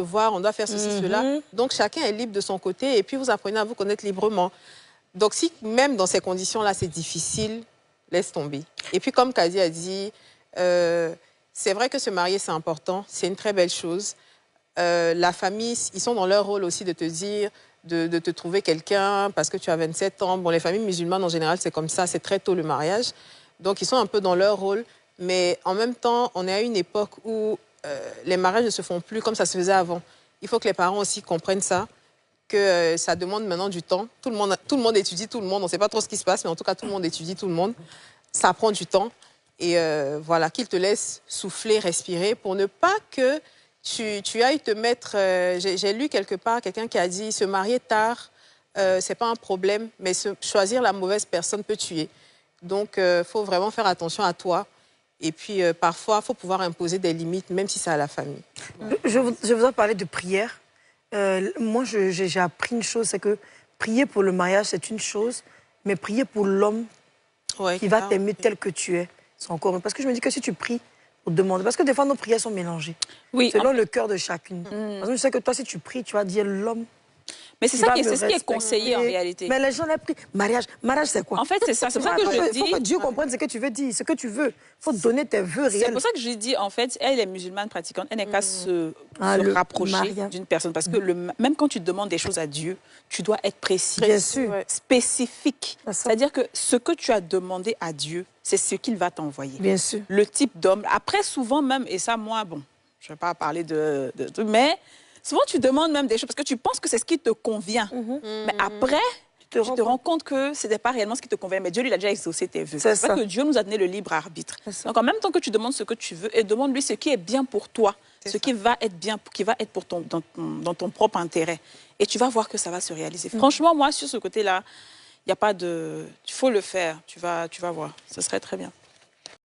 voir, on doit faire ceci, cela. Donc, chacun est libre de son côté et puis vous apprenez à vous connaître librement. Donc, si même dans ces conditions-là, c'est difficile, laisse tomber. Et puis, comme Kadi a dit, c'est vrai que se marier, c'est important. C'est une très belle chose. La famille, ils sont dans leur rôle aussi de te dire, de te trouver quelqu'un parce que tu as 27 ans. Bon, les familles musulmanes, en général, c'est comme ça. C'est très tôt le mariage. Donc, ils sont un peu dans leur rôle. Mais en même temps, on est à une époque où les mariages ne se font plus comme ça se faisait avant. Il faut que les parents aussi comprennent ça, que ça demande maintenant du temps. Tout le monde étudie tout le monde. On ne sait pas trop ce qui se passe, mais en tout cas, tout le monde étudie tout le monde. Ça prend du temps. Et voilà, qu'ils te laissent souffler, respirer, pour ne pas que tu ailles te mettre... J'ai lu quelque part quelqu'un qui a dit, se marier tard, c'est pas un problème, mais choisir la mauvaise personne peut tuer. Donc, il faut vraiment faire attention à toi. Et puis, parfois, il faut pouvoir imposer des limites, même si c'est à la famille. Je voudrais parler de prière. Moi, j'ai appris une chose, c'est que prier pour le mariage, c'est une chose, mais prier pour l'homme qui va t'aimer tel que tu es, c'est encore une. Parce que je me dis que si tu pries pour demander, parce que des fois, nos prières sont mélangées, selon le cœur de chacune. Parce que je sais que toi, si tu pries, tu vas dire l'homme. Mais c'est ça ce qui est conseillé en réalité. Mais les gens l'ont pris. Mariage, c'est quoi? En fait, c'est ça. C'est pour ça que je dis... Il faut que Dieu comprenne ce que tu veux dire, ce que tu veux. Il faut donner tes vœux réels. C'est pour ça que je dis, en fait, elle est musulmane pratiquante. Elle n'est qu'à se rapprocher d'une personne. Parce que même quand tu demandes des choses à Dieu, tu dois être précis, spécifique. C'est-à-dire que ce que tu as demandé à Dieu, c'est ce qu'il va t'envoyer. Bien sûr. Le type d'homme. Après, souvent même, et ça, moi, bon, je ne vais pas parler de mais... Souvent, tu demandes même des choses parce que tu penses que c'est ce qui te convient. Mais après, tu te rends compte que ce n'est pas réellement ce qui te convient. Mais Dieu, lui, il a déjà exaucé tes vœux. C'est vrai que Dieu nous a donné le libre arbitre. Donc, en même temps que tu demandes ce que tu veux, et demande-lui ce qui est bien pour toi, qui va être bien, qui va être pour dans ton propre intérêt. Et tu vas voir que ça va se réaliser. Franchement, moi, sur ce côté-là, il n'y a pas de... Il faut le faire. Tu vas voir. Ce serait très bien.